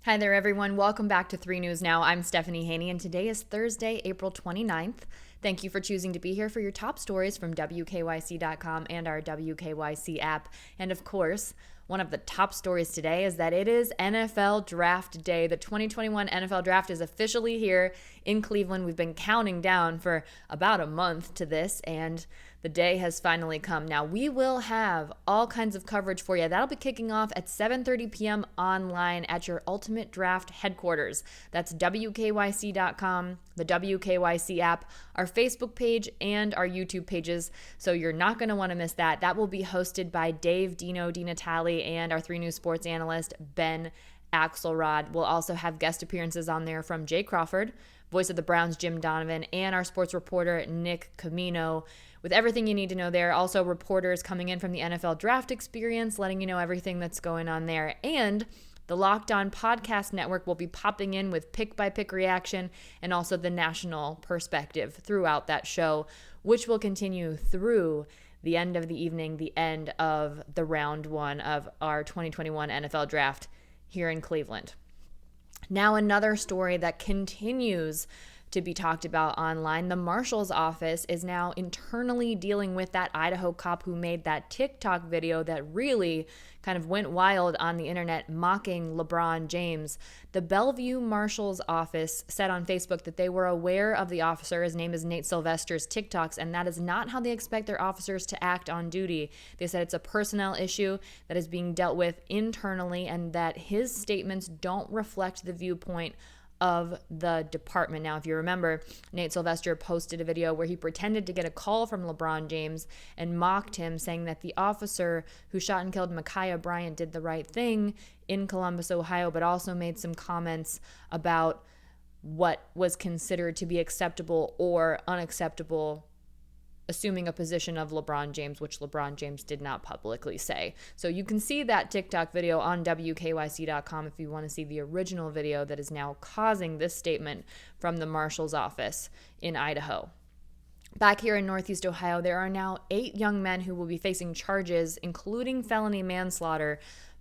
Hi there, everyone. Welcome back to 3 News Now. I'm Stephanie Haney, and today is Thursday, April 29th. Thank you for choosing to be here for your top stories from WKYC.com and our WKYC app. And of course, one of the top stories today is that it is NFL Draft Day. The 2021 NFL Draft is officially here in Cleveland. We've been counting down for about a month to this, and the day has finally come. Now, we will have all kinds of coverage for you. That'll be kicking off at 7:30 p.m. online at your Ultimate Draft headquarters. That's WKYC.com, the WKYC app, our Facebook page, and our YouTube pages. So you're not going to want to miss that. That will be hosted by Dave Dino DiNatale and our 3 News sports analyst, Ben Axelrod. We'll also have guest appearances on there from Jay Crawford, voice of the Browns, Jim Donovan, and our sports reporter, Nick Camino, with everything you need to know there. Also, reporters coming in from the NFL Draft Experience, letting you know everything that's going on there. And the Locked On Podcast Network will be popping in with pick-by-pick reaction and also the national perspective throughout that show, which will continue through the end of the evening, the end of the round one of our 2021 NFL Draft here in Cleveland. Now, another story that continues to be talked about online. The Marshal's office is now internally dealing with that Idaho cop who made that TikTok video that really kind of went wild on the internet, mocking LeBron James. The Bellevue Marshal's office said on Facebook that they were aware of the officer, his name is Nate Sylvester's TikToks, and that is not how they expect their officers to act on duty. They said it's a personnel issue that is being dealt with internally and that his statements don't reflect the viewpoint of the department. Now, if you remember, Nate Sylvester posted a video where he pretended to get a call from LeBron James and mocked him, saying that the officer who shot and killed Ma'Khia Bryant did the right thing in Columbus, Ohio, but also made some comments about what was considered to be acceptable or unacceptable, assuming a position of LeBron James, which LeBron James did not publicly say. So you can see that TikTok video on WKYC.com if you want to see the original video that is now causing this statement from the Marshal's office in Idaho. Back here in Northeast Ohio, there are now 8 young men who will be facing charges, including felony manslaughter,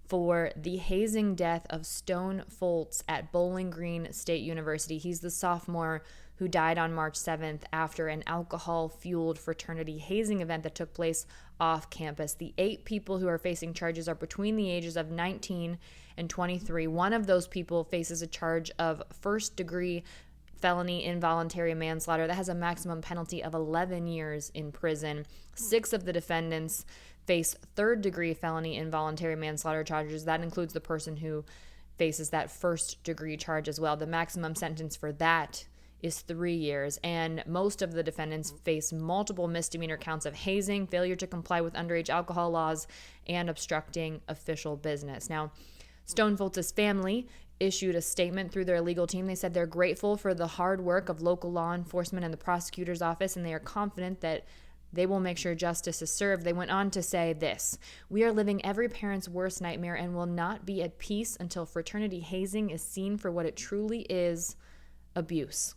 for the hazing death of Stone Foltz at Bowling Green State University. He's the sophomore who died on March 7th after an alcohol-fueled fraternity hazing event that took place off campus. The 8 people who are facing charges are between the ages of 19 and 23. One of those people faces a charge of first-degree felony involuntary manslaughter that has a maximum penalty of 11 years in prison. 6 of the defendants face third-degree felony involuntary manslaughter charges. That includes the person who faces that first-degree charge as well. The maximum sentence for that is 3 years, and most of the defendants face multiple misdemeanor counts of hazing, failure to comply with underage alcohol laws, and obstructing official business. Now, Stone Foltz's family issued a statement through their legal team. They said they're grateful for the hard work of local law enforcement and the prosecutor's office, and they are confident that they will make sure justice is served. They went on to say this: "We are living every parent's worst nightmare and will not be at peace until fraternity hazing is seen for what it truly is, abuse."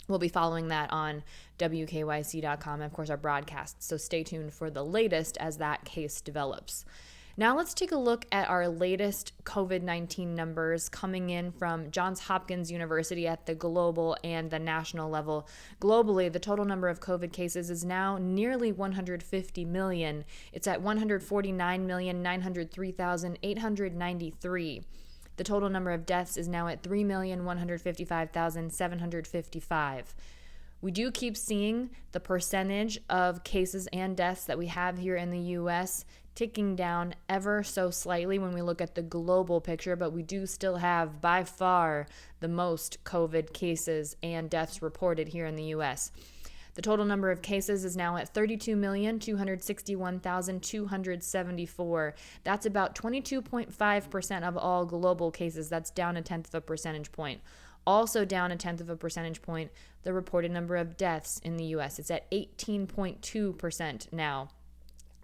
We'll be following that on WKYC.com and, of course, our broadcast. So stay tuned for the latest as that case develops. Now let's take a look at our latest COVID-19 numbers coming in from Johns Hopkins University at the global and the national level. Globally, the total number of COVID cases is now nearly 150 million. It's at 149,903,893. The total number of deaths is now at 3,155,755. We do keep seeing the percentage of cases and deaths that we have here in the U.S. ticking down ever so slightly when we look at the global picture, but we do still have by far the most COVID cases and deaths reported here in the U.S. The total number of cases is now at 32,261,274. That's about 22.5% of all global cases. That's down 1/10 of a percentage point. Also down 1/10 of a percentage point, the reported number of deaths in the U.S. It's at 18.2% now.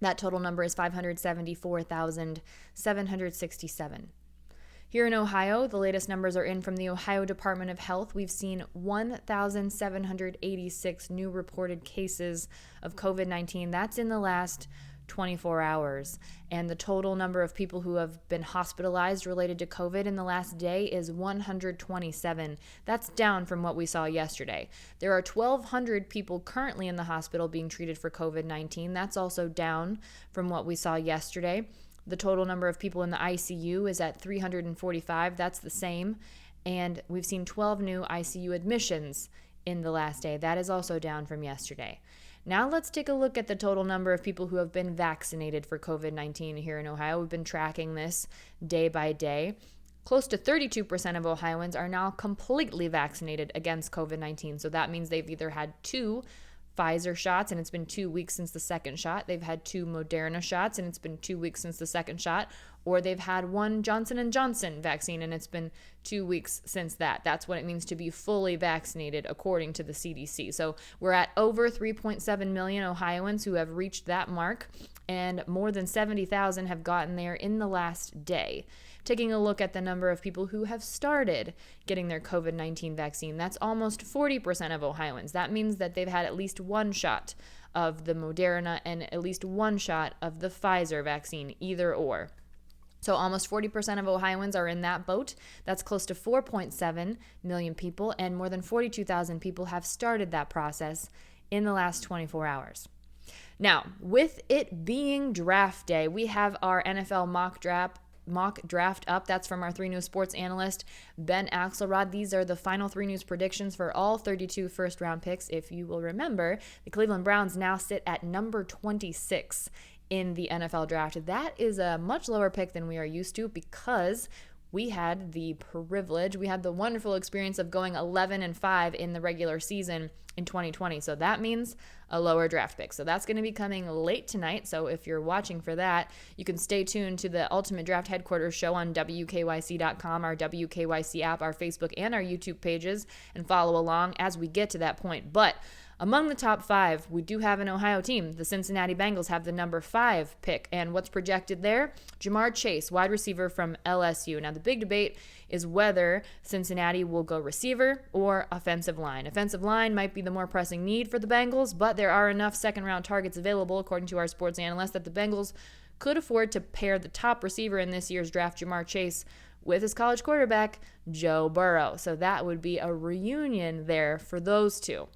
That total number is 574,767. Here in Ohio, the latest numbers are in from the Ohio Department of Health. We've seen 1,786 new reported cases of COVID-19. That's in the last 24 hours. And the total number of people who have been hospitalized related to COVID in the last day is 127. That's down from what we saw yesterday. There are 1,200 people currently in the hospital being treated for COVID-19. That's also down from what we saw yesterday. The total number of people in the ICU is at 345. That's the same. And we've seen 12 new ICU admissions in the last day. That is also down from yesterday. Now let's take a look at the total number of people who have been vaccinated for COVID-19 here in Ohio. We've been tracking this day by day. Close to 32% of Ohioans are now completely vaccinated against COVID-19. So that means they've either had 2 Pfizer shots, and it's been 2 weeks since the second shot. They've had 2 Moderna shots, and it's been 2 weeks since the second shot. Or they've had 1 Johnson & Johnson vaccine, and it's been 2 weeks since that. That's what it means to be fully vaccinated, according to the CDC. So we're at over 3.7 million Ohioans who have reached that mark, and more than 70,000 have gotten there in the last day. Taking a look at the number of people who have started getting their COVID-19 vaccine, that's almost 40% of Ohioans. That means that they've had at least 1 shot of the Moderna and at least 1 shot of the Pfizer vaccine, either or. So almost 40% of Ohioans are in that boat. That's close to 4.7 million people, and more than 42,000 people have started that process in the last 24 hours. Now, with it being draft day, we have our NFL mock draft up. That's from our 3 News sports analyst, Ben Axelrod. These are the final 3 News predictions for all 32 first-round picks. If you will remember, the Cleveland Browns now sit at number 26 in the NFL draft. That is a much lower pick than we are used to because we had the wonderful experience of going 11-5 in the regular season in 2020. So that means a lower draft pick. So that's going to be coming late tonight. So if you're watching for that, you can stay tuned to the Ultimate Draft Headquarters show on WKYC.com, our WKYC app, our Facebook, and our YouTube pages, and follow along as we get to that point. But among the top 5, we do have an Ohio team. The Cincinnati Bengals have the number 5 pick. And what's projected there? Jamar Chase, wide receiver from LSU. Now, the big debate is whether Cincinnati will go receiver or offensive line. Offensive line might be the more pressing need for the Bengals, but there are enough second-round targets available, according to our sports analyst, that the Bengals could afford to pair the top receiver in this year's draft, Jamar Chase, with his college quarterback, Joe Burrow. So that would be a reunion there for those two.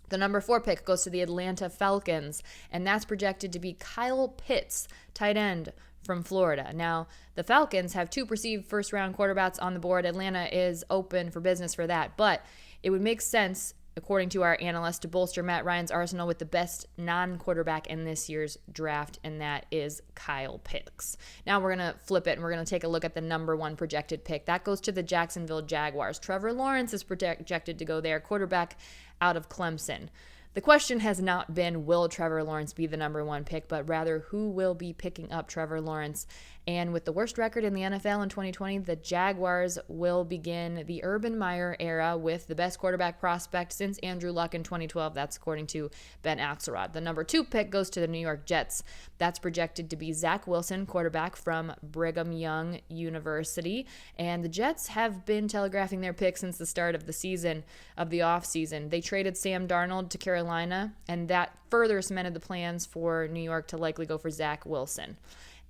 The number 4 pick goes to the Atlanta Falcons, and that's projected to be Kyle Pitts, tight end from Florida. Now, the Falcons have 2 perceived first-round quarterbacks on the board. Atlanta is open for business for that, but it would make sense, according to our analyst, to bolster Matt Ryan's arsenal with the best non-quarterback in this year's draft, and that is Kyle Pitts. Now we're going to flip it, and we're going to take a look at the number 1 projected pick. That goes to the Jacksonville Jaguars. Trevor Lawrence is projected to go there, quarterback out of Clemson. The question has not been, will Trevor Lawrence be the number 1 pick, but rather who will be picking up Trevor Lawrence. And with the worst record in the NFL in 2020, the Jaguars will begin the Urban Meyer era with the best quarterback prospect since Andrew Luck in 2012. That's according to Ben Axelrod. The number 2 pick goes to the New York Jets. That's projected to be Zach Wilson, quarterback from Brigham Young University. And the Jets have been telegraphing their pick since the start of the season, of the offseason. They traded Sam Darnold to Carolina, and that further cemented the plans for New York to likely go for Zach Wilson.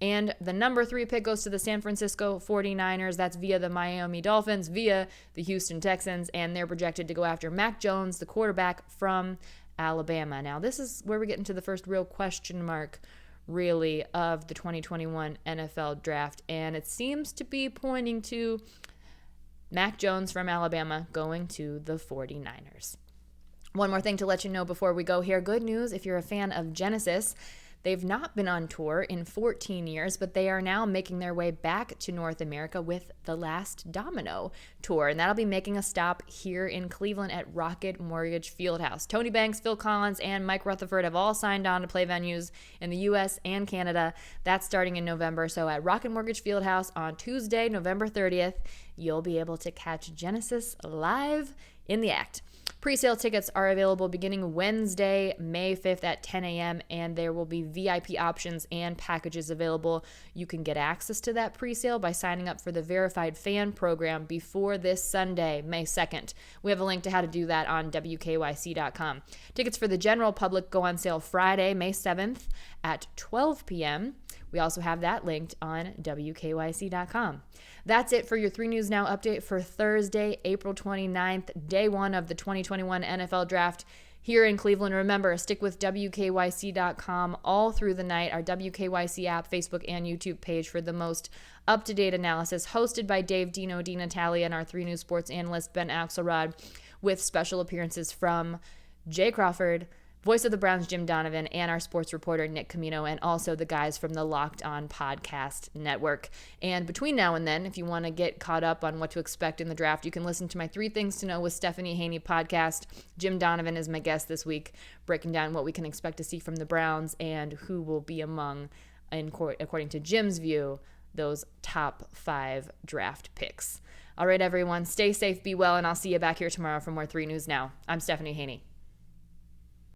And the number 3 pick goes to the San Francisco 49ers. That's via the Miami Dolphins, via the Houston Texans, and they're projected to go after Mac Jones, the quarterback from Alabama. Now, this is where we get into the first real question mark, really, of the 2021 NFL draft, and it seems to be pointing to Mac Jones from Alabama going to the 49ers. One more thing to let you know before we go here. Good news if you're a fan of Genesis. They've not been on tour in 14 years, but they are now making their way back to North America with the Last Domino tour, and that'll be making a stop here in Cleveland at Rocket Mortgage FieldHouse. Tony Banks, Phil Collins, and Mike Rutherford have all signed on to play venues in the U.S. and Canada. That's starting in November, so at Rocket Mortgage FieldHouse on Tuesday, November 30th, you'll be able to catch Genesis live in the act. Pre-sale tickets are available beginning Wednesday, May 5th at 10 a.m., and there will be VIP options and packages available. You can get access to that pre-sale by signing up for the Verified Fan program before this Sunday, May 2nd. We have a link to how to do that on WKYC.com. Tickets for the general public go on sale Friday, May 7th at 12 p.m. We also have that linked on WKYC.com. That's it for your 3 News Now update for Thursday, April 29th, day 1 of the 2021 NFL Draft here in Cleveland. Remember, stick with WKYC.com all through the night, our WKYC app, Facebook, and YouTube page for the most up-to-date analysis, hosted by Dave Dino DiNatalia and our 3 News sports analyst, Ben Axelrod, with special appearances from Jay Crawford, voice of the Browns, Jim Donovan, and our sports reporter, Nick Camino, and also the guys from the Locked On Podcast Network. And between now and then, if you want to get caught up on what to expect in the draft, you can listen to my 3 Things to Know with Stephanie Haney podcast. Jim Donovan is my guest this week, breaking down what we can expect to see from the Browns and who will be among, according to Jim's view, those top 5 draft picks. All right, everyone, stay safe, be well, and I'll see you back here tomorrow for more 3 News Now. I'm Stephanie Haney.